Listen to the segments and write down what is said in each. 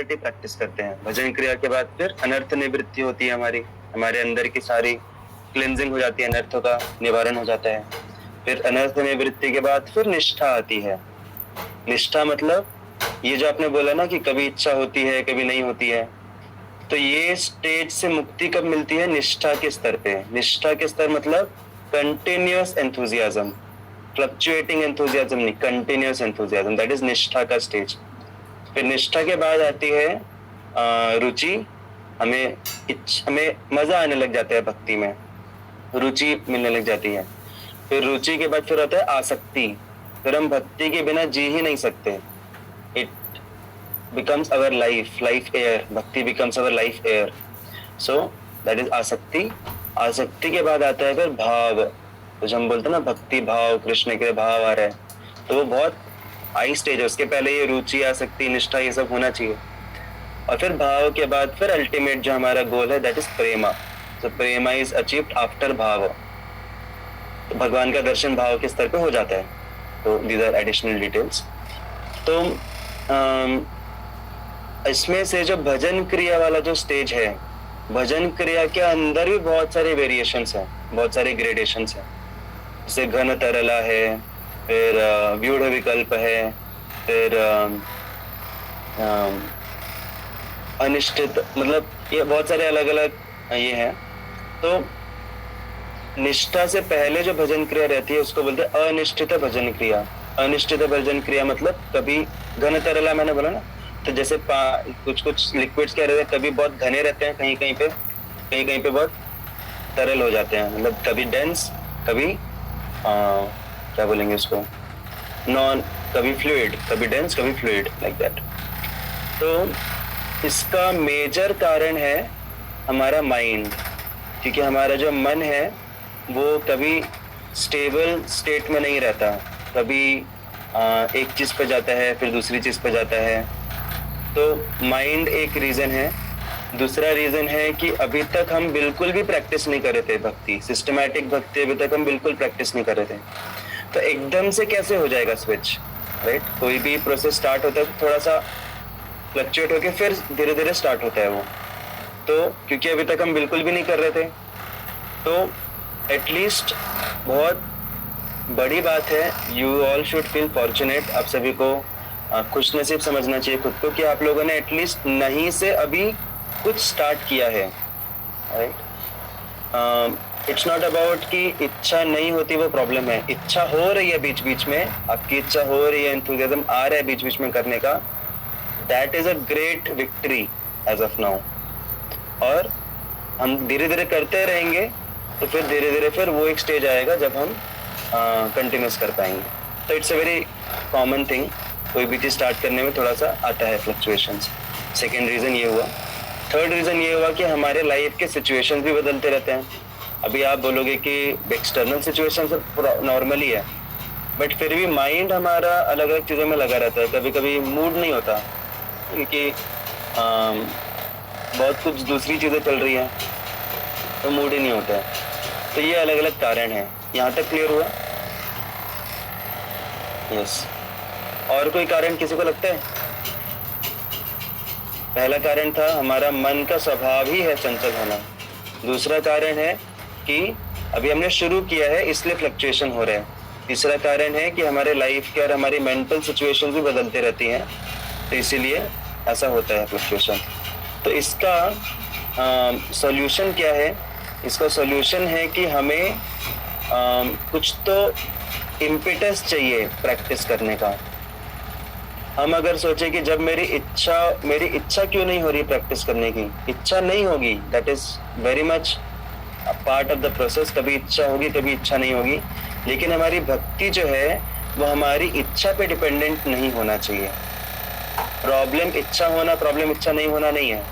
Practice करते हैं। भजन क्रिया के बाद फिर अनर्थ निवृत्ति होती है, हमारे अंदर की सारी क्लिंजिंग हो जाती है, अनर्थों का निवारण हो जाता है। फिर अनर्थ निवृत्ति के बाद फिर निष्ठा आती है। निष्ठा मतलब ये जो आपने बोला ना कि कभी इच्छा होती है कभी नहीं होती है, तो ये स्टेज से मुक्ति कब मिलती है? निष्ठा के स्तर पे। निष्ठा के स्तर मतलब कंटिन्यूअस एंथुजियाज्म, फ्लक्चुएटिंग एंथुजियाज्म नहीं, कंटिन्यूअस एंथुजियाज्म, दैट इज निष्ठा का स्टेज। फिर निष्ठा के बाद आती है रुचि। हमें मजा आने लग जाता है भक्ति में, रुचि मिलने लग जाती है। फिर रुचि के बाद फिर आता है आसक्ति। फिर हम भक्ति के बिना जी ही नहीं सकते। It becomes our life air, भक्ति becomes our life air, so that is आसक्ति। आसक्ति के बाद आता है फिर भाव, तो जो हम बोलते हैं ना भक्ति भाव, कृष्ण के भाव आ रहा है, तो वो बहुत हाई स्टेज है। उसके पहले ये रुचि, आसक्ति, निष्ठा ये सब होना चाहिए। और फिर भाव के बाद फिर अल्टीमेट जो हमारा गोल है that is Prema. so Prema is achieved after भाव, तो भगवान का दर्शन भाव के स्तर पे हो जाता है। तो दीज आर एडिशनल डिटेल्स। तो इसमें से जो भजन क्रिया वाला जो स्टेज है, भजन क्रिया के अंदर भी बहुत सारे वेरिएशंस हैं, बहुत सारे ग्रेडेशंस हैं। जैसे घन तरला है, फिर व्यूढ़ विकल्प है, फिर अनिश्चित, मतलब ये बहुत सारे अलग अलग ये हैं। तो निष्ठा से पहले जो भजन क्रिया रहती है उसको बोलते हैं अनिश्चित भजन क्रिया। अनिश्चित भजन क्रिया मतलब कभी घन तरला मैंने बोला ना, तो जैसे कुछ लिक्विड्स क्या रहते हैं, कभी बहुत घने रहते हैं, कहीं कहीं पे बहुत तरल हो जाते हैं, मतलब कभी डेंस, कभी क्या बोलेंगे उसको, कभी फ्लूइड, कभी डेंस, कभी फ्लूइड, लाइक दैट। तो इसका मेजर कारण है हमारा माइंड, क्योंकि हमारा जो मन है वो कभी स्टेबल स्टेट में नहीं रहता, कभी एक चीज पे जाता है फिर दूसरी चीज पे जाता है। तो माइंड एक रीजन है। दूसरा रीजन है कि अभी तक हम बिल्कुल भी प्रैक्टिस नहीं कर रहे थे भक्ति, सिस्टमैटिक भक्ति अभी तक हम बिल्कुल प्रैक्टिस नहीं कर रहे थे। तो एकदम से कैसे हो जाएगा स्विच, राइट? कोई भी प्रोसेस स्टार्ट होता है तो थोड़ा सा फ्लक्चुएट होके फिर धीरे धीरे स्टार्ट होता है वो। तो क्योंकि अभी तक हम बिल्कुल भी नहीं कर रहे थे, तो एटलीस्ट बहुत बड़ी बात है, you all should feel fortunate, आप सभी को खुश नसीब समझना चाहिए खुद को कि आप लोगों ने एटलीस्ट नहीं से अभी कुछ स्टार्ट किया है, राइट? इट्स नॉट अबाउट कि इच्छा नहीं होती वो प्रॉब्लम है, इच्छा हो रही है बीच बीच में, आपकी इच्छा हो रही है, एंथुसियाज्म आ रहा है बीच बीच में करने का, that is a great victory as of now. और हम धीरे धीरे करते रहेंगे तो फिर धीरे धीरे फिर वो एक स्टेज आएगा जब हम कंटिन्यूस कर पाएंगे। तो it's a very common thing, कोई भी चीज स्टार्ट करने में थोड़ा सा आता है फ्लक्चुएशंस। सेकेंड रीजन ये हुआ। थर्ड रीजन ये हुआ कि हमारे लाइफ के सिचुएशंस भी बदलते रहते हैं। अभी आप बोलोगे कि एक्सटर्नल सिचुएशन सब नॉर्मल ही है, बट फिर भी माइंड हमारा अलग अलग चीज़ों में लगा रहता है। कभी कभी मूड नहीं होता क्योंकि बहुत कुछ दूसरी चीज़ें चल रही हैं, तो मूड ही नहीं होता है। तो ये अलग अलग कारण हैं। यहाँ तक क्लियर हुआ? यस। और कोई कारण किसी को लगता है? पहला कारण था हमारा मन का स्वभाव ही है चंचल होना। दूसरा कारण है कि अभी हमने शुरू किया है इसलिए फ्लक्चुएशन हो रहा है। तीसरा कारण है कि हमारे लाइफ के और हमारी मेंटल सिचुएशन भी बदलती रहती हैं, तो इसीलिए ऐसा होता है फ्लक्चुएशन। तो इसका सॉल्यूशन क्या है? इसका सॉल्यूशन है कि हमें कुछ तो इम्पेटस चाहिए प्रैक्टिस करने का। हम अगर सोचे कि जब मेरी इच्छा क्यों नहीं हो रही प्रैक्टिस करने की, इच्छा नहीं होगी, that is very much part of the process. कभी इच्छा होगी कभी इच्छा नहीं होगी, लेकिन हमारी भक्ति जो है वो हमारी इच्छा पे डिपेंडेंट नहीं होना चाहिए। प्रॉब्लम इच्छा होना, प्रॉब्लम इच्छा नहीं होना नहीं है।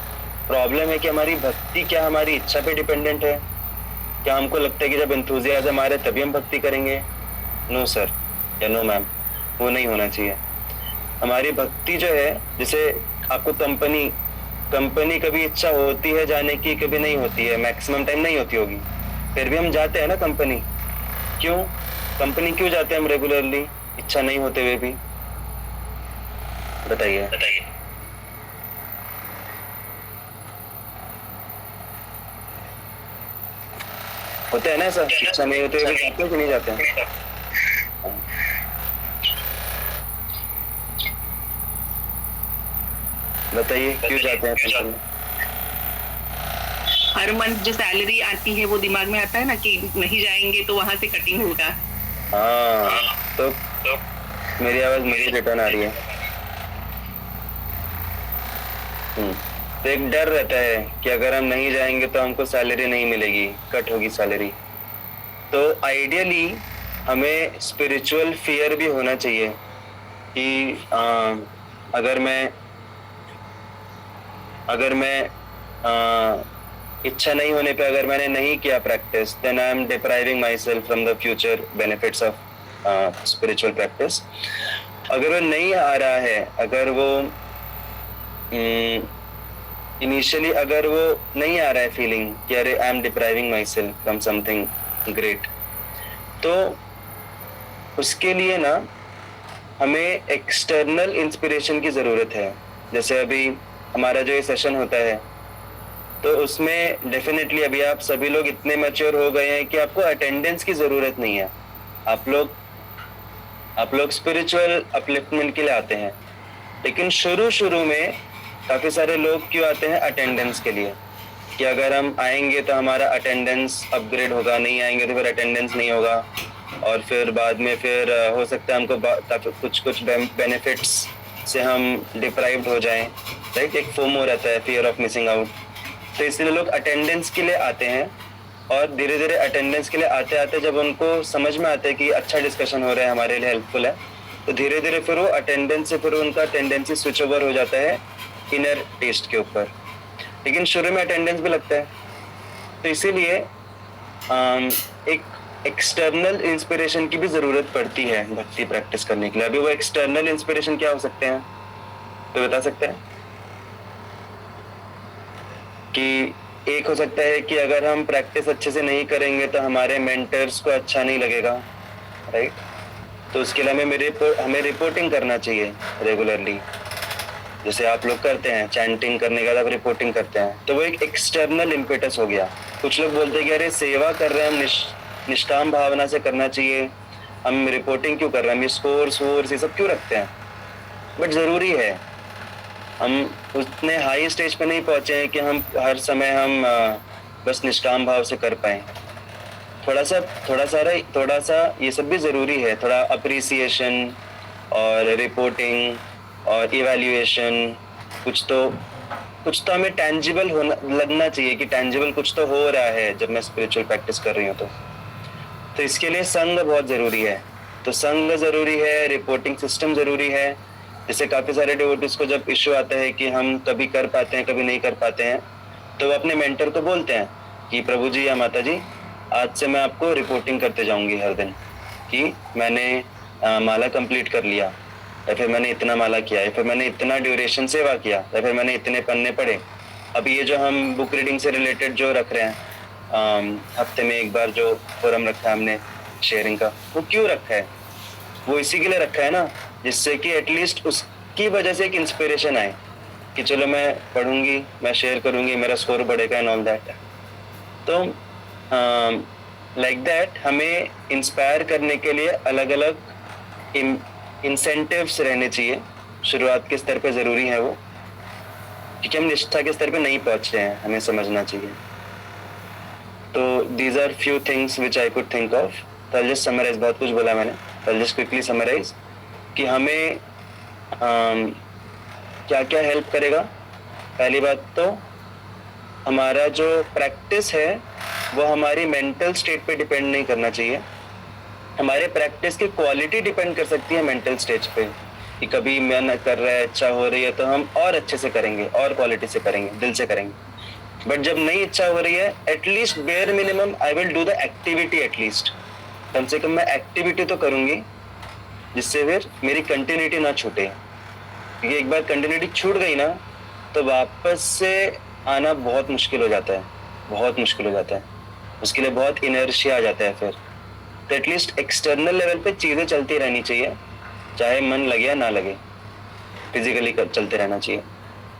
प्रॉब्लम है कि हमारी भक्ति क्या हमारी इच्छा पे डिपेंडेंट है? क्या हमको लगता है कि जब एंथुसियाज्म आ रहा है तभी हम भक्ति करेंगे? नो सर या नो मैम, वो नहीं होना चाहिए। हमारी भक्ति जो है, जैसे आपको कंपनी कभी इच्छा होती है जाने की, कभी नहीं होती है, मैक्सिमम टाइम नहीं होती होगी, फिर भी हम जाते हैं ना कंपनी। क्यों कंपनी क्यों जाते हैं हम रेगुलरली, इच्छा नहीं होते हुए भी? बताइए। होता है ना ऐसा, इच्छा नहीं होती है जाते हैं कि नहीं जाते हैं? बताइए क्यों जाते हैं पेंशन में? हर मंथ जो सैलरी आती है वो दिमाग में आता है ना कि नहीं जाएंगे तो वहां से कटिंग होगा। हाँ, तो मेरी आवाज मेरी रिटर्न आ रही है। तो एक डर रहता है कि अगर हम नहीं जाएंगे तो हमको सैलरी नहीं मिलेगी, कट होगी सैलरी। तो आइडियली हमें स्पिरिचुअल फियर भी होना चाहिए कि अगर मैं इच्छा नहीं होने पे अगर मैंने नहीं किया practice, then I am depriving myself from the future benefits of spiritual practice. अगर वो नहीं आ रहा है, अगर वो इनिशियली अगर वो नहीं आ रहा है फीलिंग कि अरे आई am depriving myself from something great, तो उसके लिए ना हमें एक्सटर्नल इंस्पिरेशन की ज़रूरत है। जैसे अभी हमारा जो ये सेशन होता है, तो उसमें डेफिनेटली अभी आप सभी लोग इतने मैच्योर हो गए हैं कि आपको अटेंडेंस की ज़रूरत नहीं है। आप लोग स्पिरिचुअल अपलिफ्टमेंट के लिए आते हैं, लेकिन शुरू में काफ़ी सारे लोग क्यों आते हैं? अटेंडेंस के लिए, कि अगर हम आएंगे तो हमारा अटेंडेंस अपग्रेड होगा, नहीं आएंगे तो फिर अटेंडेंस नहीं होगा, और फिर बाद में फिर हो सकता है हमको कुछ बेनिफिट्स से हम डिप्राइव्ड हो जाएं, राइट? एक फोमो रहता है, फियर ऑफ मिसिंग आउट। तो इसलिए लोग अटेंडेंस के लिए आते हैं, और धीरे धीरे अटेंडेंस के लिए आते आते जब उनको समझ में आता है कि अच्छा डिस्कशन हो रहा है, हमारे लिए हेल्पफुल है, तो धीरे धीरे फिर वो अटेंडेंस से फिर उनका टेंडेंसी स्विच ओवर हो जाता है इनर टेस्ट के ऊपर। लेकिन शुरू में अटेंडेंस भी लगता है, तो इसीलिए एक एक्सटर्नल इंस्पिरेशन की भी ज़रूरत पड़ती है भक्ति प्रैक्टिस करने के लिए। अभी वो एक्सटर्नल इंस्पिरेशन क्या हो सकते हैं, तो बता सकते हैं? कि एक हो सकता है कि अगर हम प्रैक्टिस अच्छे से नहीं करेंगे तो हमारे मेंटर्स को अच्छा नहीं लगेगा, राइट? तो उसके लिए हमें रिपोर्टिंग करना चाहिए रेगुलरली, जैसे आप लोग करते हैं, चैंटिंग करने के बाद आप रिपोर्टिंग करते हैं, तो वो एक एक्सटर्नल इम्पेटस हो गया। कुछ लोग बोलते हैं कि अरे सेवा कर रहे हैं हम, निष्काम भावना से करना चाहिए, हम रिपोर्टिंग क्यों कर रहे हैं, हम ये स्कोर्स ये सब क्यों रखते हैं? बट ज़रूरी है, हम उतने हाई स्टेज पे नहीं पहुँचे हैं कि हम हर समय हम बस निष्काम भाव से कर पाएँ। थोड़ा सा ये सब भी ज़रूरी है, थोड़ा अप्रिसिएशन और रिपोर्टिंग और इवैल्यूएशन, कुछ तो हमें टैंजिबल लगना चाहिए कि टैंजिबल कुछ तो हो रहा है जब मैं स्पिरिचुअल प्रैक्टिस कर रही हूँ। तो इसके लिए संग बहुत ज़रूरी है। तो संग ज़रूरी है, रिपोर्टिंग सिस्टम ज़रूरी है। जैसे काफ़ी सारे डिवोटीज़ को जब इश्यू आता है कि हम कभी कर पाते हैं, कभी नहीं कर पाते हैं, तो वो अपने मेंटर को बोलते हैं कि प्रभु जी या माता जी, आज से मैं आपको रिपोर्टिंग करते जाऊंगी हर दिन कि मैंने माला कंप्लीट कर लिया, या फिर मैंने इतना माला किया, या फिर मैंने इतना ड्यूरेशन सेवा किया, या फिर मैंने इतने पन्ने पढ़े। अब ये जो हम बुक रीडिंग से रिलेटेड जो रख रहे हैं, हफ्ते में एक बार जो फोरम रखा है हमने शेयरिंग का, वो क्यों रखा है? वो इसी के लिए रखा है ना, जिससे कि एटलीस्ट उसकी वजह से एक इंस्पिरेशन आए कि चलो मैं पढ़ूंगी, मैं शेयर करूंगी, मेरा स्कोर बढ़ेगा एंड ऑल दैट। तो लाइक दैट हमें इंस्पायर करने के लिए अलग अलग इंसेंटिव्स रहने चाहिए। शुरुआत के स्तर पे ज़रूरी है वो, क्योंकि हम निष्ठा के स्तर पे नहीं पहुंच रहे हैं, हमें समझना चाहिए। तो these are few things which I could think of. तो आई जस्ट समराइज, बहुत कुछ बोला मैंने, आई जस्ट क्विकली समराइज कि हमें क्या क्या हेल्प करेगा। पहली बात तो हमारा जो प्रैक्टिस है वो हमारी मेंटल स्टेट पे डिपेंड नहीं करना चाहिए। हमारे प्रैक्टिस की क्वालिटी डिपेंड कर सकती है मेंटल स्टेज पे, कि कभी मन कर रहा है, इच्छा हो रही है, तो हम और अच्छे से करेंगे और क्वालिटी से करेंगे, दिल से करेंगे। बट जब नहीं इच्छा हो रही है, at least bare minimum I will do the activity, at least कम से कम मैं एक्टिविटी तो करूँगी, जिससे फिर मेरी कंटिन्यूटी ना छूटे। क्योंकि एक बार कंटिन्यूटी छूट गई ना, तो वापस से आना बहुत मुश्किल हो जाता है, बहुत मुश्किल हो जाता है। उसके लिए बहुत इनर्शिया आ जाता है फिर। तो एटलीस्ट एक्सटर्नल लेवल पे चीज़ें चलती रहनी चाहिए, चाहे मन लगे या ना लगे, फिजिकली चलते रहना चाहिए।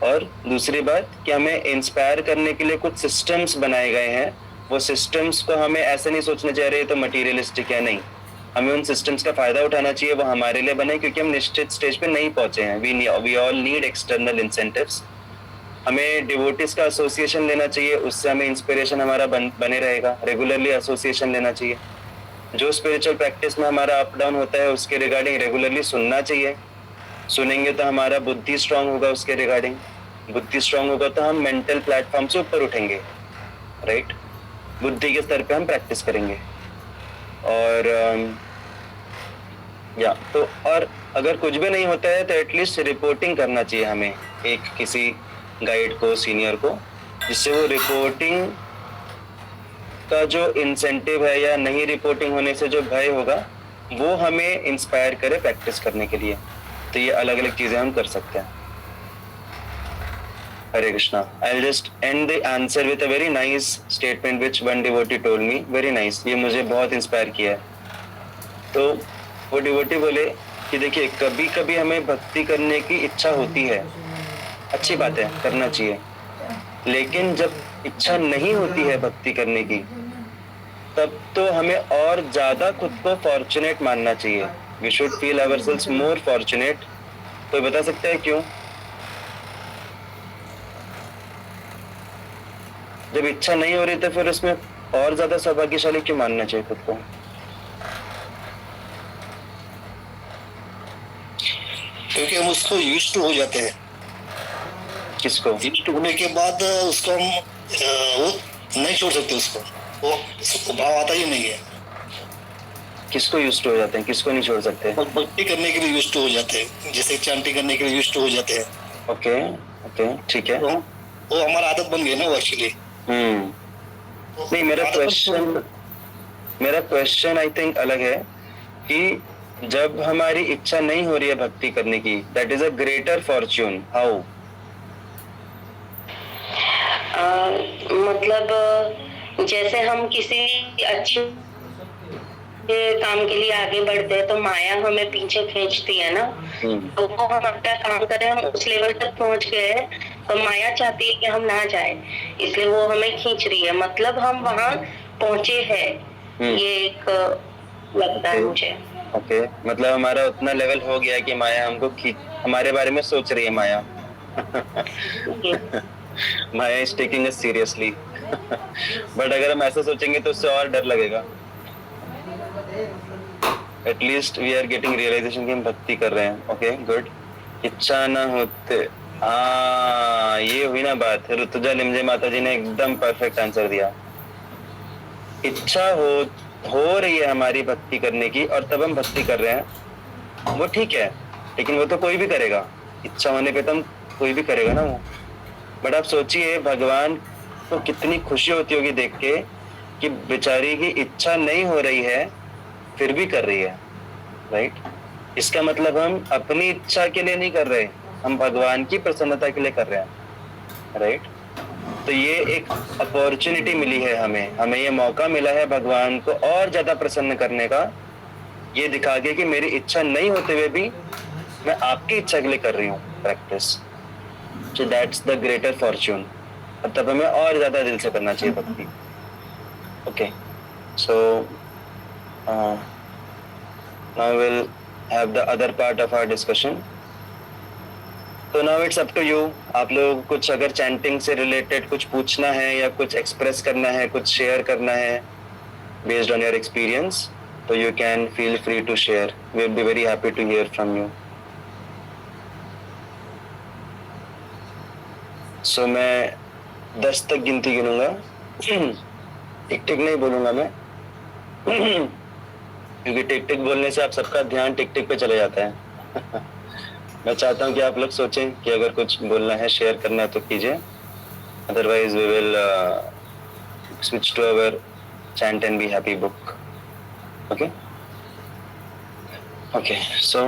और दूसरी बात कि हमें इंस्पायर करने के लिए कुछ सिस्टम्स बनाए गए हैं वो सिस्टम्स को हमें ऐसे नहीं सोचना चाहिए रहे तो मटीरियलिस्टिक है, नहीं, हमें उन सिस्टम्स का फायदा उठाना चाहिए, वो हमारे लिए बने क्योंकि हम निश्चित स्टेज पे नहीं पहुंचे हैं. We all need external incentives. हमें डिवोटिस का एसोसिएशन लेना चाहिए, उससे हमें इंस्पिरेशन हमारा बने रहेगा. रेगुलरली एसोसिएशन लेना चाहिए. जो स्पिरिचुअल प्रैक्टिस में हमारा अप डाउन होता है उसके रिगार्डिंग रेगुलरली सुनना चाहिए. सुनेंगे तो हमारा बुद्धि स्ट्रांग होगा उसके रिगार्डिंग. बुद्धि स्ट्रांग होगा तो हम मेंटल प्लेटफॉर्म से ऊपर उठेंगे, राइट. बुद्धि के स्तर पे हम प्रैक्टिस करेंगे. और या तो और अगर कुछ भी नहीं होता है तो एटलीस्ट रिपोर्टिंग करना चाहिए हमें एक किसी गाइड को, सीनियर को, जिससे वो रिपोर्टिंग का जो इंसेंटिव है या नहीं रिपोर्टिंग होने से जो भय होगा वो हमें इंस्पायर करे प्रैक्टिस करने के लिए. तो ये अलग अलग चीजें हम कर सकते हैं. हरे Krishna. I'll just end the answer with a very nice statement which one devotee told me. Very nice. ये मुझे बहुत इंस्पायर किया है. तो वो डिवोटी बोले कि देखिए कभी कभी हमें भक्ति करने की इच्छा होती है, अच्छी बात है, करना चाहिए. लेकिन जब इच्छा नहीं होती है भक्ति करने की तब तो हमें और ज्यादा खुद को फॉर्चुनेट मानना चाहिए. We should feel ourselves more fortunate. तो बता सकते हैं क्यों? जब इच्छा नहीं हो रही तो फिर उसमें और ज्यादा सौभाग्यशाली क्यों मानना चाहिए खुद को? क्योंकि हम उसको यूज्ड हो जाते हैं. किसको? यूज्ड होने के बाद उसको हम वो नहीं छोड़ सकते. उसको भाव आता ही नहीं है. किसको यूज्ड हो जाते हैं, किसको नहीं छोड़ सकते? भक्ति करने के लिए यूज्ड हो जाते हैं, जैसे चैंटिंग करने के लिए यूज्ड हो जाते हैं. ओके ओके ठीक है. तो वो हमारा आदत बन गई ना वो एक्चुअली. नहीं, मेरा क्वेश्चन आई थिंक अलग है कि जब हमारी इच्छा नहीं हो रही है भक्ति करने की, that is a greater Fortune. How? मतलब जैसे हम किसी अच्छे काम के लिए आगे बढ़ते हैं तो माया हमें पीछे खींचती है ना. तो वो हम अपना काम करें, हम उस लेवल तक पहुंच गए हैं तो माया चाहती है कि हम ना जाए, इसलिए वो हमें खींच रही है. मतलब हम वहाँ पहुंचे हैं, ये एक लगता है मुझे. ओके मतलब हमारा उतना लेवल हो गया कि माया हमको हमारे बारे में सोच रही है. Maya Maya is taking us seriously. But अगर हम ऐसा सोचेंगे तो उससे और डर लगेगा. At least we are getting realisation कि हम भक्ति कर रहे हैं. Okay good. इच्छा ना होते, हाँ ये हुई ना बात. ऋतुजा लिमजे माता जी ने एकदम परफेक्ट आंसर दिया. इच्छा हो रही है हमारी भक्ति करने की और तब हम भक्ति कर रहे हैं, वो ठीक है. लेकिन वो तो कोई भी करेगा, इच्छा होने पे तो कोई भी करेगा ना वो. बट आप सोचिए भगवान को कितनी खुशी होती होगी देख के कि बेचारी की इच्छा नहीं हो रही है फिर भी कर रही है, राइट. इसका मतलब हम अपनी इच्छा के लिए नहीं कर रहे, हम भगवान की प्रसन्नता के लिए कर रहे हैं, राइट. तो ये एक अपॉर्चुनिटी मिली है हमें ये मौका मिला है भगवान को और ज्यादा प्रसन्न करने का, ये दिखा के कि मेरी इच्छा नहीं होते हुए भी मैं आपकी इच्छा के लिए कर रही हूँ practice. So that's the greater Fortune. तब हमें और ज्यादा दिल से करना चाहिए भक्ति. Okay so now we'll have the other part of our discussion. तो now it's up to you. आप लोगों को कुछ अगर चैंटिंग से रिलेटेड कुछ पूछना है या कुछ एक्सप्रेस करना है, कुछ शेयर करना है based on your experience, तो you can feel free to share. We'll be very happy to hear from you. So मैं 10 तक गिनती गिनूंगा. टिक टिक नहीं बोलूंगा मैं क्योंकि टिक टिक बोलने से आप सबका ध्यान टिक टिक पे चले जाता है. मैं चाहता हूँ कि आप लोग सोचें कि अगर कुछ बोलना है, शेयर करना है तो कीजिए. Otherwise we will switch to our chant and be happy book. Okay okay so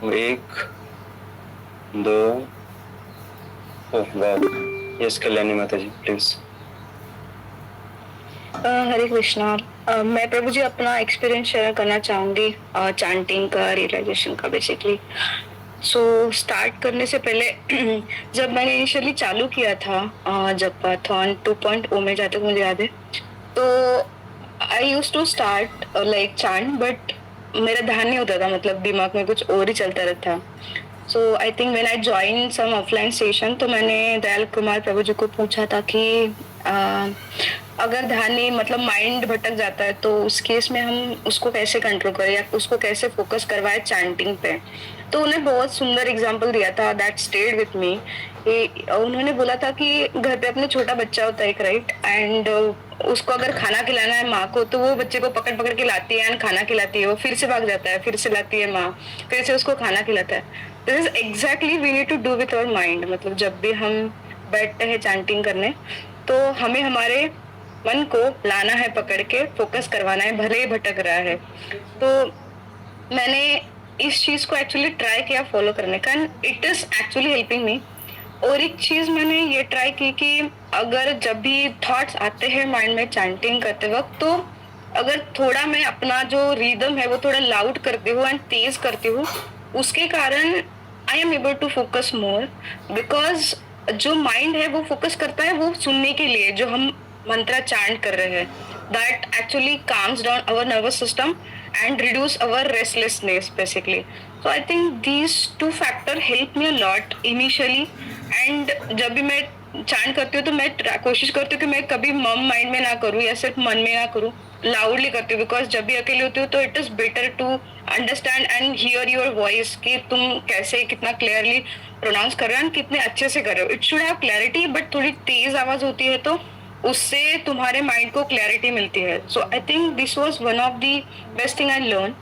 1 2 वाह. यस कल्याणी माता जी प्लीज. हरे कृष्णा. मैं प्रभु जी अपना एक्सपीरियंस शेयर करना चाहूंगी चैंटिंग का, रियलाइजेशन का. बेसिकली सो स्टार्ट करने से पहले जब मैंने इनिशियली चालू किया था जपाथन 2.0 में, जहाँ तक मुझे याद है, तो I use to start like chant, but मेरा ध्यान नहीं होता था, मतलब दिमाग में कुछ और ही चलता रहता. So I think when I join some offline session, तो मैंने दयाल कुमार प्रभु जी को पूछा था कि अगर ध्यान नहीं, मतलब माइंड भटक जाता है, तो उस केस में हम उसको कैसे कंट्रोल करें या उसको कैसे फोकस करवाए चैंटिंग पे. तो उन्हें बहुत सुंदर एग्जांपल दिया था दैट स्टेड विथ मी. उन्होंने बोला था कि घर पे अपने छोटा बच्चा होता है एक, राइट, एंड उसको अगर खाना खिलाना है माँ को, तो वो बच्चे को पकड़ पकड़ के लाती है एंड खाना खिलाती है, वो फिर से भाग जाता है, फिर से लाती है माँ, फिर से उसको खाना खिलाता है. This is exactly we need to do with our mind. मतलब जब भी हम बैठते हैं चैंटिंग करने, तो हमें हमारे मन को लाना है, पकड़ के फोकस करवाना है, भले ही भटक रहा है. तो मैंने इस चीज को एक्चुअली ट्राई किया फॉलो करने का, and it is actually helping me. और एक चीज मैंने ये ट्राई की कि अगर जब भी थॉट्स आते हैं माइंड में चैंटिंग करते वक्त, तो अगर थोड़ा मैं अपना जो रिदम है वो थोड़ा लाउड करती हूँ एंड तेज करती हूँ, उसके कारण I am able to focus more. Because जो माइंड है वो फोकस करता है वो सुनने के लिए जो हम मंत्र चैंट कर रहे हैं. That actually calms down our nervous system and reduce our restlessness basically. So I think these two factor help me a lot initially. And जब भी मैं चैंट करती हूँ, तो मैं कोशिश करती हूँ कि मैं कभी मम माइंड में ना करूँ या सिर्फ मन में ना करूँ, लाउडली करती हूँ. बिकॉज जब भी अकेली होती हूँ, तो it is better to understand and hear your voice, कि तुम कैसे कितना क्लियरली प्रोनाउंस कर रहे हो, कितने अच्छे से कर रहे हो. It should have clarity, but थोड़ी तेज आवाज होती है तो उससे तुम्हारे माइंड को क्लैरिटी मिलती है. So I think this was one of the best thing I learn.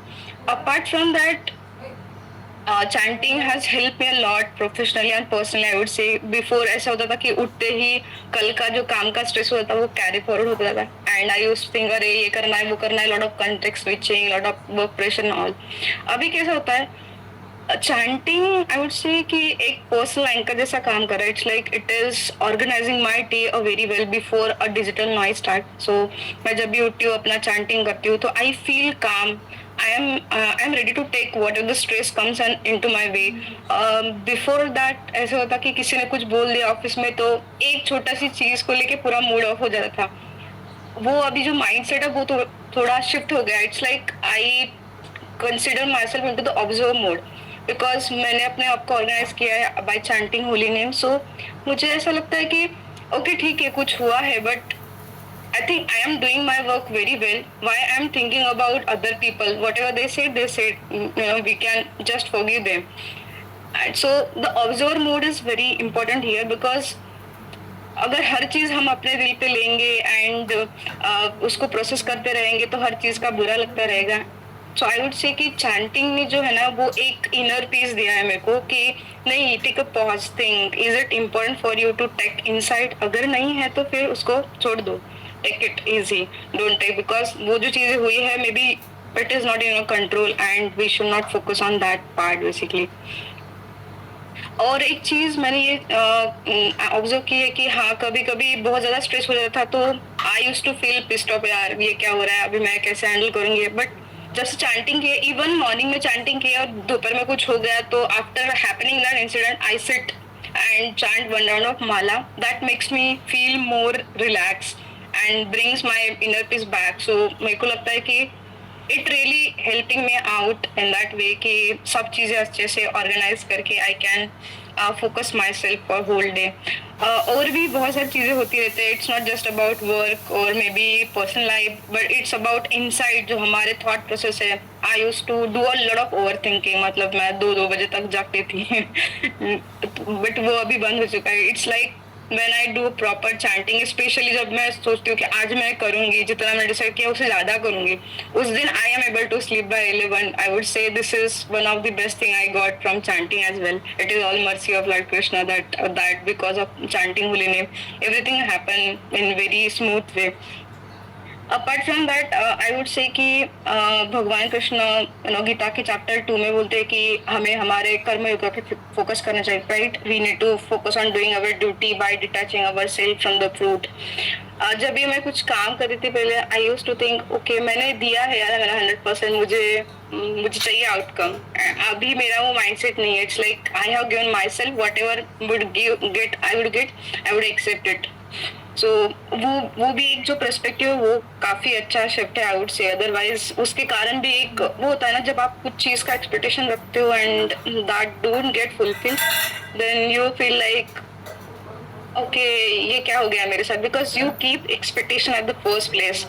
Apart from that, chanting has helped me a lot professionally and personally. I would say before ऐसा होता था कि उठते ही कल का जो काम का स्ट्रेस होता था वो कैरी फॉरवर्ड होता था, एंड आई यूज्ड थिंक अरे ये करना है वो करना है, lot of context switching, lot of work pressure all. अभी कैसा होता है, चैंटिंग आई वुड से कि एक पर्सनल एंकर जैसा काम कर रहा है. It's like it is organising my day a very well before a digital noise start. So मैं जब भी उठती हूँ अपना चैंटिंग करती हूँ, तो आई फील काम. I am ready to take whatever the stress comes into my way. Before that ऐसा होता कि किसी ने कुछ बोल दिया ऑफिस में, तो एक छोटा सी चीज को लेके पूरा मूड ऑफ हो जाता था. वो अभी जो माइंड सेट है वो थोड़ा शिफ्ट हो गया. It's like I consider my self into the observe mode, because मैंने अपने आप को ऑर्गेनाइज किया है बाय चैंटिंग होली नेम. सो मुझे ऐसा लगता है कि ओके ठीक है कुछ हुआ है, but I think I am doing my work very well. Why I am thinking about other people? Whatever they said, we can just forgive them. And so the observer mode is very important here, because अगर हर चीज हम अपने दिल पे लेंगे and उसको process करते रहेंगे, तो हर चीज का बुरा लगता रहेगा. सो आई वुड से कि चैंटिंग ने जो है ना, वो एक इनर पीस दिया है मेरे को कि नहीं, take a pause, think is it important for you to take insight. अगर नहीं है तो फिर उसको छोड़ दो. Take it easy, don't take, because वो जो चीजें हुई है maybe it is not in your control and we should not focus on that part basically. और एक चीज मैंने ये ऑब्जर्व की है कि हाँ, कभी कभी बहुत ज्यादा स्ट्रेस हो जाता था, तो I used to feel pissed off, यार ये क्या हो रहा है, अभी मैं कैसे हैंडल करूंगी. बट जब से चैंटिंग किया, इवन मॉर्निंग में चैंटिंग किया और दोपहर में कुछ हो गया, तो after happening that incident I sit and chant one round of Mala. That makes me feel more relax and brings my inner peace back. So मेरे को लगता है कि it really helping me out in that way कि सब चीजें अच्छे से organize करके I can focus myself for whole day. और भी बहुत सारी चीजें होती रहती है. It's not just about work or maybe personal life, but it's about inside जो हमारे thought process है. I used to do a lot of overthinking. मतलब मैं 2 बजे तक जागती थी but वो अभी बंद हो चुका है. It's like when I do proper chanting, especially जब मैं सोचती हूँ कि आज मैं करूँगी, जितना मैं डिसाइड किया उससे ज़्यादा करूँगी, उस दिन I am able to sleep by 11. I would say this is one of the best thing I got from chanting as well. It is all mercy of Lord Krishna that because of chanting holy name, everything happened in very smooth way. Apart from that I would say कि भगवान कृष्ण गीता के chapter 2 में बोलते हैं कि हमें हमारे कर्म योग पे फोकस करना चाहिए, right? We need to focus on doing our duty by detaching our self from the fruit. जब भी मैं कुछ काम कर रही थी पहले, I used to think okay मैंने दिया है यार मेरा 100%, मुझे चाहिए आउटकम। अभी मेरा वो माइंडसेट नहीं है। It's like I have given myself whatever would get I would accept it. So वो भी एक जो पर्सपेक्टिव है वो काफी अच्छा शिफ्ट है आई वुड से। अदरवाइज उसके कारण भी एक वो होता है ना, जब आप कुछ चीज का एक्सपेक्टेशन रखते हो and that don't get fulfil, then you feel like okay ये क्या हो गया मेरे साथ, because you keep expectation at the first place.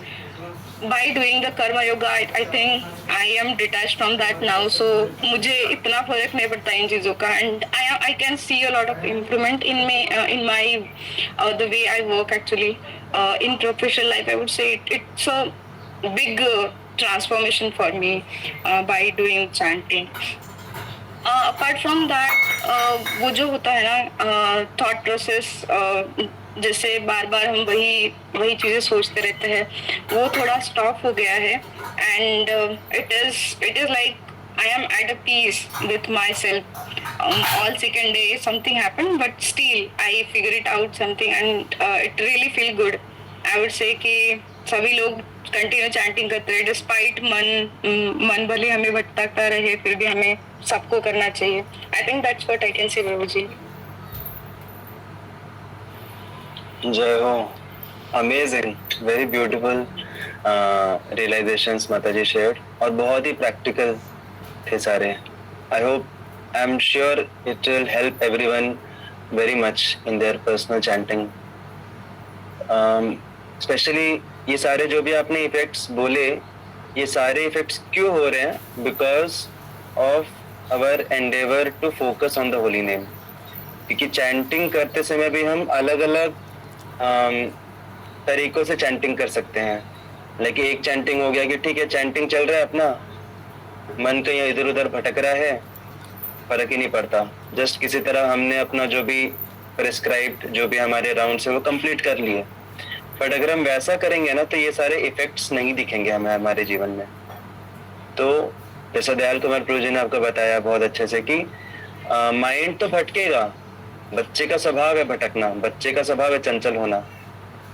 by doing the karma yoga I think I am detached from that now, so मुझे इतना फर्क नहीं पड़ता इन चीजों का, and I can see a lot of improvement in me in my the way I work actually in professional life. I would say it's a big transformation for me by doing chanting. Apart from that वो जो होता है ना thought process, जैसे बार बार हम वही चीजें सोचते रहते हैं, वो थोड़ा स्टॉप हो गया है। And it is like I am at a peace with my self. All second day something happen but still I figure it out something and it really feel good. I would say कि सभी लोग continue chanting करते रहे despite मन भले हमें भटकता रहे, फिर भी हमें सबको करना चाहिए। I think that's what I can say Prabhu जी। जय हो, अमेजिंग, वेरी ब्यूटीफुल रियलाइजेशंस माता जी शेयर्ड, और बहुत ही प्रैक्टिकल थे सारे। I hope, I am sure it will help everyone very much in their personal chanting. Specially ये सारे जो भी आपने इफेक्ट्स बोले, ये सारे इफेक्ट्स क्यों हो रहे हैं? Because of our endeavour to focus on the holy name. क्योंकि चैंटिंग करते समय भी हम अलग अलग तरीकों से चैंटिंग कर सकते हैं। लेकिन एक चैंटिंग हो गया कि ठीक है चैंटिंग चल रहा है अपना, मन कहीं इधर उधर भटक रहा है, फर्क ही नहीं पड़ता, जस्ट किसी तरह हमने अपना जो भी प्रिस्क्राइब्ड जो भी हमारे राउंड्स है वो कंप्लीट कर लिए। बट अगर हम वैसा करेंगे ना तो ये सारे इफेक्ट्स नहीं दिखेंगे हमें हमारे जीवन में। तो जैसा दयाल कुमार प्रभु जी ने आपको बताया बहुत अच्छे से कि माइंड तो भटकेगा, बच्चे का स्वभाव है भटकना, बच्चे का स्वभाव है चंचल होना,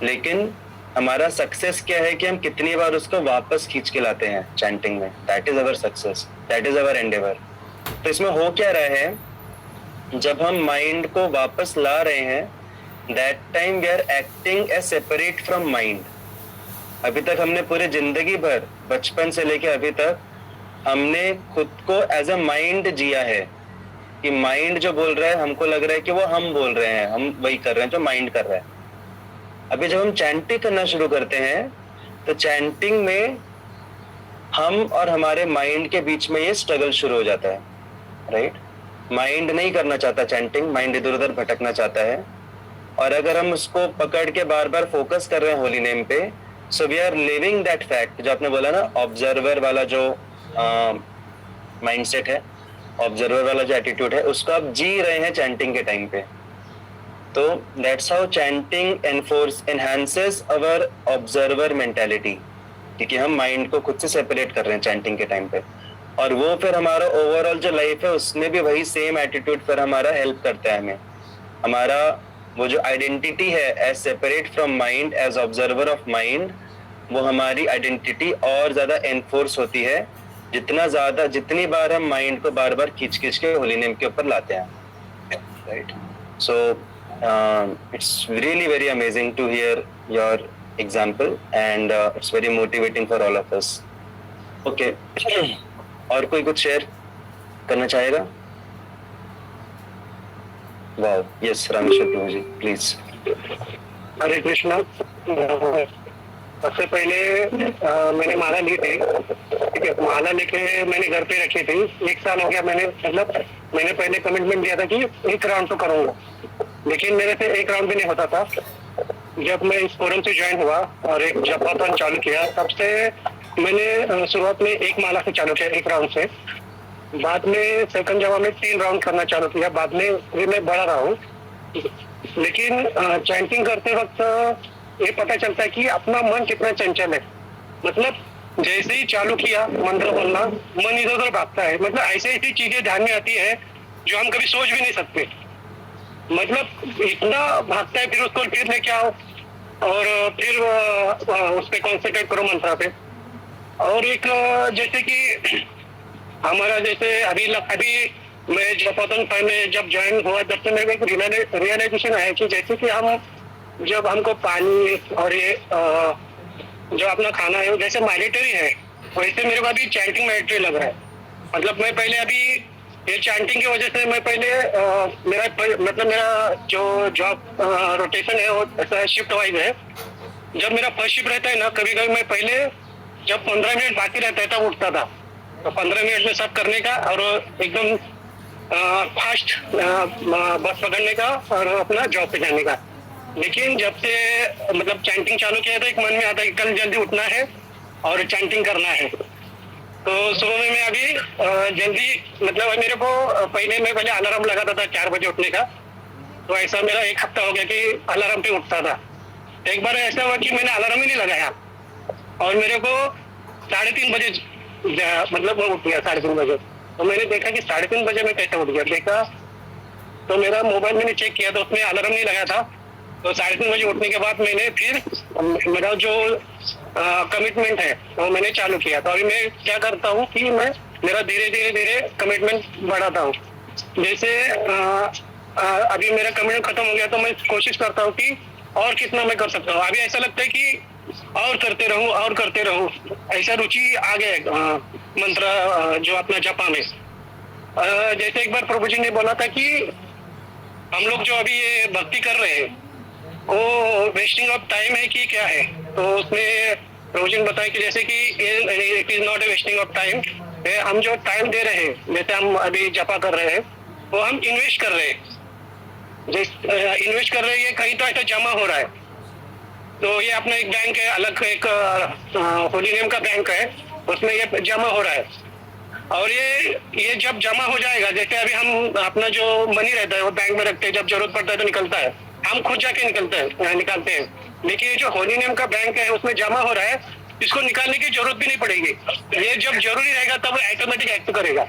लेकिन हमारा सक्सेस क्या है कि हम कितनी बार उसको वापस खींच के लाते हैं चैंटिंग में। That is our success, that is our Endeavour. तो इसमें हो क्या रहा है, जब हम माइंड को वापस ला रहे हैं, that time we are acting as separate from mind. अभी तक हमने पूरे जिंदगी भर, बचपन से लेके अभी तक, हमने खुद को एज अ माइंड जिया है कि माइंड जो बोल रहा है हमको लग रहा है कि वो हम बोल रहे हैं, हम वही कर रहे हैं जो माइंड कर रहा है। अभी जब हम चैंटिंग करना शुरू करते हैं तो चैंटिंग में हम और हमारे माइंड के बीच में ये स्ट्रगल शुरू हो जाता है, राइट? माइंड नहीं करना चाहता चैंटिंग, माइंड इधर उधर भटकना चाहता है। और अगर हम उसको पकड़ के बार बार फोकस कर रहे हैं होली नेम पे, so we are living that fact, जो आपने बोला ना ऑब्जर्वर वाला जो माइंडसेट है, ऑब्जर्वर वाला जो एटीट्यूड है, उसको आप जी रहे हैं चैंटिंग के टाइम पे। तो that's how chanting enhances our observer mentality, क्योंकि हम माइंड को खुद से सेपरेट कर रहे हैं चैंटिंग के टाइम पे। और वो फिर हमारा ओवरऑल जो लाइफ है उसमें भी वही सेम एटीट्यूड फिर हमारा हेल्प करता है हमें। हमारा वो जो आइडेंटिटी है as separate from mind, as observer of mind, वो हमारी आइडेंटिटी और ज्यादा एनफोर्स होती है जितनी बार हम माइंड को बार बार खींच के होली नेम के ऊपर लाते हैं, right? So it's really very amazing to hear your example and it's very motivating for all of us. Okay, और कोई कुछ शेयर करना चाहेगा? Wow, yes, Rameshwar Prabhu ji please. Hare Krishna. सबसे पहले मैंने माला ली थी, ठीक है, माला लेके मैंने घर पे रखी थी। 1 साल हो गया, मैंने पहले कमिटमेंट दिया था कि 1 राउंड तो करूंगा, लेकिन मेरे से 1 राउंड भी नहीं होता था। जब मैं इस फोरम से ज्वाइन हुआ और एक जपाथन चालू किया, तब से मैंने शुरुआत में 1 माला से चालू किया, 1 राउंड से। बाद में सेकंड जमा में 3 राउंड करना चालू किया, बाद में भी मैं बढ़ा रहा हूँ। लेकिन चैंटिंग करते वक्त ये पता चलता है कि अपना मन कितना चंचल है। मतलब जैसे ही चालू किया मंत्र बोलना, मन इधर उधर भागता है। मतलब ऐसी ऐसी चीजें ध्यान में आती है जो हम कभी सोच भी नहीं सकते। मतलब इतना भागता है, फिर उसको फिर लेके आओ और फिर उस पर कॉन्सेंट्रेट करो मंत्रा पे। और एक जैसे कि हमारा जैसे अभी मैं जपातन में जब ज्वाइन हुआ तब से मेरे को एक रियलाइजेशन आया कि जैसे कि हम जब हमको पानी और ये जो अपना खाना है वो जैसे मैंडेटरी है, वैसे मेरे को अभी चैंटिंग मैंडेटरी लग रहा है। मतलब मैं पहले अभी ये चैंटिंग की वजह से मैं पहले मेरा जो जॉब रोटेशन है वो ऐसा शिफ्ट वाइज है। जब मेरा फर्स्ट शिफ्ट रहता है ना, कभी कभी मैं पहले जब 15 मिनट बाकी रहता है तब उठता था, तो 15 मिनट में सब करने का और एकदम फास्ट बस पकड़ने का और अपना जॉब पे जाने का। लेकिन जब से मतलब चैंटिंग चालू किया तो एक मन में आता है कि कल जल्दी उठना है और चैंटिंग करना है। तो सुबह में मैं अभी जल्दी मतलब मेरे को पहले अलार्म लगाता था 4 बजे उठने का, तो ऐसा मेरा 1 हफ्ता हो गया कि अलार्म पे उठता था। एक बार ऐसा हुआ कि मैंने अलार्म ही नहीं लगाया और मेरे को 3:30 बजे मतलब उठ गया 3:30 बजे। तो मैंने देखा कि 3:30 बजे मैं कैसे उठ गया, देखा तो मेरा मोबाइल मैंने चेक किया तो उसमें अलार्म नहीं लगा था। तो 3:30 बजे उठने के बाद मैंने फिर मेरा जो कमिटमेंट है वो मैंने चालू किया। तो अभी मैं क्या करता हूँ कि मैं मेरा धीरे धीरे कमिटमेंट बढ़ाता हूँ। जैसे अभी मेरा कमिटमेंट खत्म हो गया तो मैं कोशिश करता हूँ कि और कितना मैं कर सकता हूँ। अभी ऐसा लगता है कि और करते रहूं, ऐसा रुचि आ गया मंत्र जो अपना जपा में। जैसे एक बार प्रभु जी ने बोला था कि हम लोग जो अभी ये भक्ति कर रहे हैं वो वेस्टिंग ऑफ टाइम है कि क्या है। तो उसमें प्रभु जी ने बताया कि जैसे कि it is not a wasting of time, हम जो टाइम दे रहे हैं, जैसे हम अभी जपा कर रहे हैं वो हम इन्वेस्ट कर रहे हैं। इन्वेस्ट कर रहे हैं, कहीं तो ऐसा जमा हो रहा है। तो ये अपना एक बैंक है, अलग एक होली नेम का बैंक है, उसमें ये जमा हो रहा है। और ये जब जमा हो जाएगा, जैसे अभी हम अपना जो मनी रहता है वो बैंक में रखते हैं, जब जरूरत पड़ता है तो निकलता है, हम खुद जाके निकालते हैं। लेकिन ये जो होली नेम का बैंक है उसमें जमा हो रहा है, इसको निकालने की जरूरत भी नहीं पड़ेगी। ये जब जरूरी रहेगा तब ऑटोमेटिक एक्ट करेगा।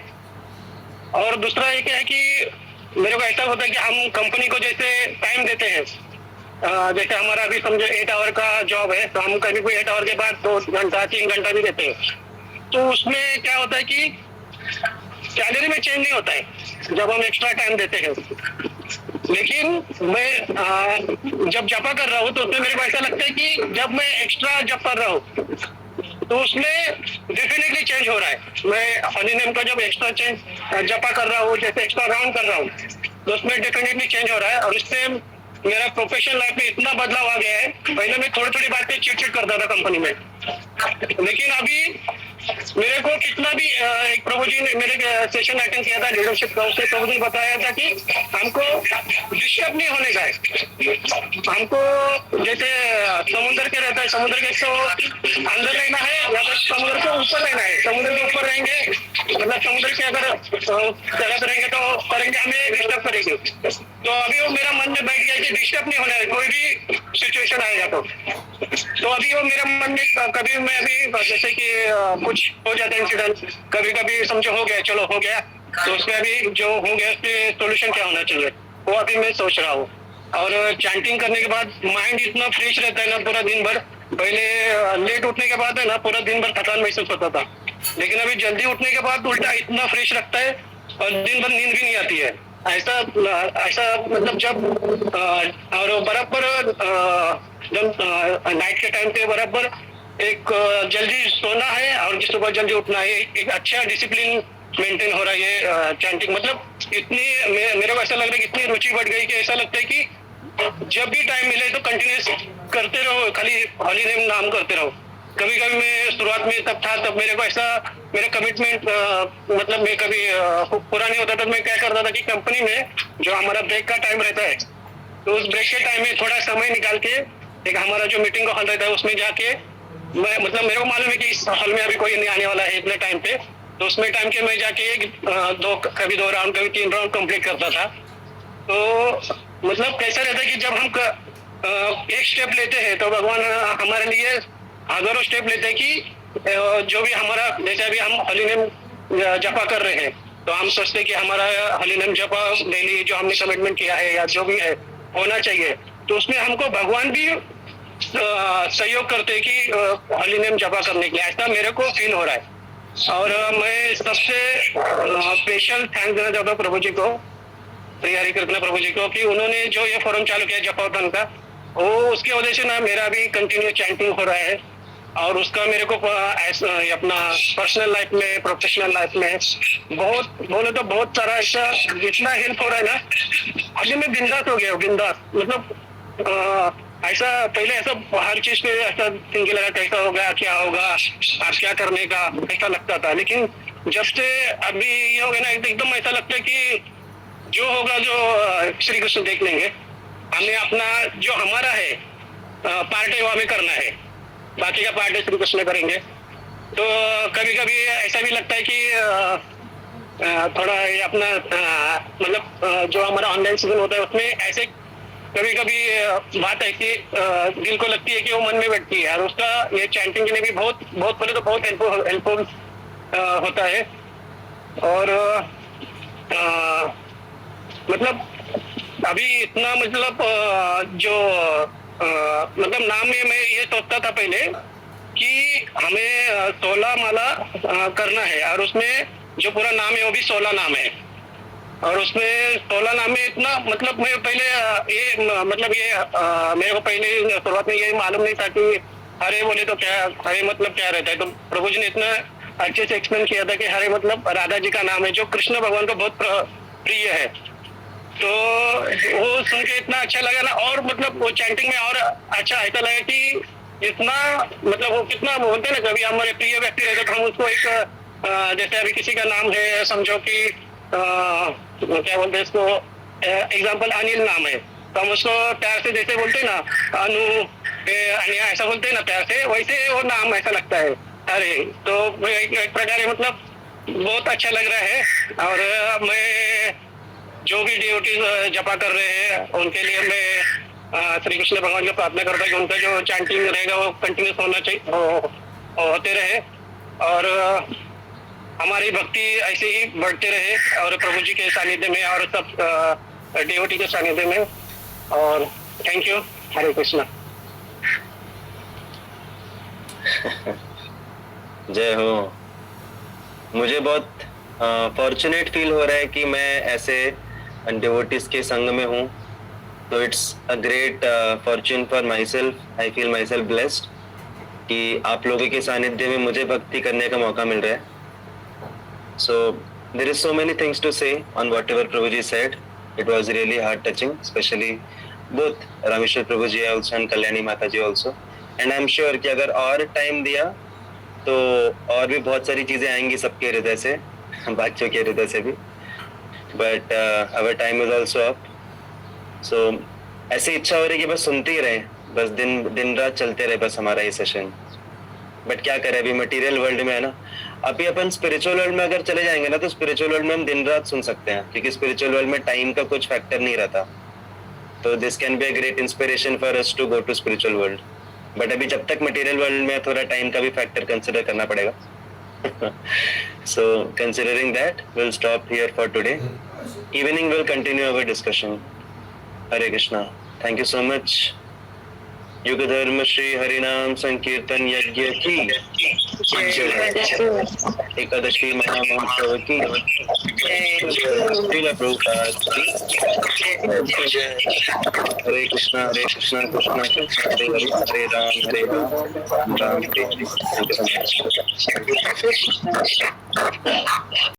और दूसरा ये क्या है कि मेरे को ऐसा होता है कि हम कंपनी को जैसे टाइम देते हैं, जैसे हमारा अभी समझो 8 आवर का जॉब है, तो हम कभी कोई 8 आवर के बाद 2 घंटा 3 घंटा भी देते हैं। तो उसमें क्या होता है कि सैलरी में चेंज नहीं होता है जब हम एक्स्ट्रा टाइम देते हैं। लेकिन मैं जब जपा कर रहा हूँ तो उसमें मेरे को ऐसा लगता है कि जब मैं एक्स्ट्रा जप कर रहा हूँ तो उसमें डेफिनेटली चेंज हो रहा है। मैं हनी नेम का जब एक्स्ट्रा जपा कर रहा हूँ, जैसे एक्स्ट्रा राउंड कर रहा हूँ, तो उसमें डेफिनेटली चेंज हो रहा है। और इससे मेरा प्रोफेशनल लाइफ में इतना बदलाव आ गया है। पहले मैं थोड़ी बात पे चिड़चिड़ करता था कंपनी में, लेकिन अभी मेरे को कितना भी एक प्रभु जी ने मेरे सेशन अटेंड किया था लीडरशिप का, उससे प्रभु जी बताया था कि हमको डिस्टर्ब नहीं होने का है। हमको जैसे समुद्र के रहता है, समुद्र के तो अंदर रहना है या तो समुद्र के ऊपर रहना है। समुद्र के ऊपर रहेंगे मतलब समुद्र के अगर गलत रहेंगे तो करेंगे, हमें डिस्टर्ब करेंगे। तो अभी वो मेरा मन में बैठ गया कि डिस्टर्ब नहीं होना है, कोई भी सिचुएशन आएगा तो अभी वो मेरा मन में कभी मैं अभी जैसे कि कुछ हो जाता है इंसिडेंट, कभी समझो हो गया, चलो हो गया, तो उसमें अभी जो हो गया उसके सोल्यूशन क्या होना चाहिए वो अभी मैं सोच रहा हूँ। और चैंटिंग करने के बाद माइंड इतना फ्रेश रहता है ना पूरा दिन भर। पहले लेट उठने के बाद है ना पूरा दिन भर थकान महसूस होता था, लेकिन अभी जल्दी उठने के बाद उल्टा इतना फ्रेश लगता है और दिन भर नींद भी नहीं आती है। ऐसा मतलब जब और बराबर जब नाइट के टाइम पे बराबर एक जल्दी सोना है और सुबह जल्दी उठना है, एक अच्छा डिसिप्लिन मेंटेन हो रहा है ये चैंटिंग। मतलब इतनी मेरे को ऐसा लग रहा है कि इतनी रुचि बढ़ गई कि ऐसा लगता है कि जब भी टाइम मिले तो कंटिन्यूस करते रहो, खाली हॉली नेम नाम करते रहो। कभी मैं शुरुआत में तब था, तब मेरे को ऐसा मेरा कमिटमेंट मतलब मैं कभी पूरा नहीं होता था। मैं क्या करता था कि कंपनी में जो हमारा ब्रेक का टाइम रहता है, तो उस ब्रेक के टाइम में थोड़ा समय निकाल के एक हमारा जो मीटिंग का हॉल रहता है उसमें जाके मैं मतलब मेरे को मालूम है कि इस हॉल में अभी कोई नहीं आने वाला है इतने टाइम पे, तो उसमें टाइम के मैं जाके कभी 2 राउंड कभी 3 राउंड कंप्लीट करता था। तो मतलब कैसा रहता है कि जब हम एक स्टेप लेते हैं तो भगवान हमारे लिए हजारों स्टेप लेते हैं कि जो भी हमारा, जैसे अभी हम हरि नाम जपा कर रहे हैं, तो हम सोचते हैं कि हमारा हरि नाम जपा डेली जो हमने कमिटमेंट किया है या जो भी है होना चाहिए, तो उसमें हमको भगवान भी सहयोग करते हैं कि हरि नाम जपा करने के लिए, ऐसा मेरे को फील हो रहा है। और मैं सबसे स्पेशल थैंक्स देना चाहता हूँ प्रभु जी को, श्री हरि कृष्ण प्रभु जी को, कि उन्होंने जो ये फोरम चालू किया जपावतन का, वो उसकी वजह से ना मेरा भी कंटिन्यू चैंटिंग हो रहा है, और उसका मेरे को अपना पर्सनल लाइफ में, प्रोफेशनल लाइफ में बहुत बोले तो बहुत सारा ऐसा इतना हेल्प हो रहा है ना, अभी मैं बिंदास हो गया हूँ, बिंदास। मतलब ऐसा पहले ऐसा हर चीज पे ऐसा थिंकिंग लगा कैसा होगा, क्या होगा, आज क्या करने का ऐसा लगता था, लेकिन जब से अभी ये हो गया ना एकदम ऐसा लगता है कि जो होगा जो श्री कृष्ण देख लेंगे, हमें अपना जो हमारा है पार्ट है वो हमें करना है, बाकी का पार्ट है श्री कृष्ण करेंगे। तो कभी कभी ऐसा भी लगता है कि थोड़ा ये अपना मतलब जो हमारा ऑनलाइन सीजन होता है उसमें ऐसे कभी कभी बात ऐसी दिल को लगती है कि वो मन में बैठती है, और उसका ये चैंटिंग के लिए भी बहुत बहुत पहले तो बहुत हेल्पफुल होता है। और मतलब अभी इतना मतलब जो मतलब नाम में मैं ये सोचता था पहले कि हमें 16 माला करना है, और उसमें जो पूरा नाम है वो भी 16 नाम है, और उसमें 16 नाम में इतना मतलब मैं पहले ये मतलब ये मेरे को पहले शुरुआत में ये मालूम नहीं था कि हरे बोले तो क्या, हरे मतलब क्या रहता है। तो प्रभु जी ने इतना अच्छे से एक्सप्लेन किया था कि हरे मतलब राधा जी का नाम है, जो कृष्ण भगवान को बहुत प्रिय है। तो वो सुन के इतना अच्छा लगा ना, और मतलब वो चैंटिंग में और अच्छा ऐसा लगा कि इतना मतलब वो कितना बोलते हैं ना, कभी हमारे प्रिय व्यक्ति रहते तो हम उसको एक जैसे अभी किसी का नाम है, समझो कि क्या बोलते हैं इसको, एग्जाम्पल अनिल नाम है, तो हम उसको प्यार से जैसे बोलते हैं ना अनु अनिया ऐसा बोलते हैं ना प्यार से, वैसे वो नाम ऐसा लगता है अरे। तो एक प्रकार मतलब बहुत अच्छा लग रहा है। और मैं जो भी डिवोटीज जपा कर रहे हैं उनके लिए मैं श्री कृष्ण भगवान को प्रार्थना करता हूँ कि उनका जो चैंटिंग रहेगा वो कंटिन्यूस होना चाहिए, होते रहे, और हमारी भक्ति ऐसे ही बढ़ते रहे, और प्रभु जी के सानिध्य में और सब डिवोटी के सानिध्य में। और थैंक यू, हरे कृष्ण। जय हो। मुझे बहुत फॉर्चुनेट फील हो रहा है कि मैं ऐसे डिवोटीज के संग में हूँ, तो it's a great Fortune for my self. I feel my self blessed कि आप लोगों के सानिध्य में मुझे भक्ति करने का मौका मिल रहा है। So there is so many things to say on whatever Prabhuji said. It was really heart touching, especially both Rameshwar Prabhuji also and Kalyani Mata ji also. And I'm sure कि अगर और टाइम दिया तो और भी बहुत सारी चीजें आएंगी सबके हृदय से, बच्चों के हृदय से भी। But our time is also up. So ऐसी इच्छा हो रही है कि बस सुनते ही रहे, बस दिन रात चलते रहे बस हमारा ये सेशन। बट क्या करें, अभी मटेरियल वर्ल्ड में है ना, अभी अपन स्पिरिचुअल वर्ल्ड में अगर चले जाएंगे ना तो स्पिरिचुअल वर्ल्ड में हम दिन रात सुन सकते हैं, क्योंकि स्पिरिचुअल वर्ल्ड में टाइम का कुछ फैक्टर नहीं रहता। तो this can be a great inspiration for us to go to spiritual world. But अभी जब तक मटेरियल वर्ल्ड में थोड़ा टाइम का भी फैक्टर कंसिडर करना पड़ेगा। So considering that will stop here for today. Evening will continue our discussion. Hare Krishna. Thank you so much. युग धर्म श्री हरिनाम संकीर्तन यज्ञ की एकादशी महामहोत्सव की हरे कृष्णा कृष्णा कृष्णा हरे हरे, हरे राम राम राम हरे हरे।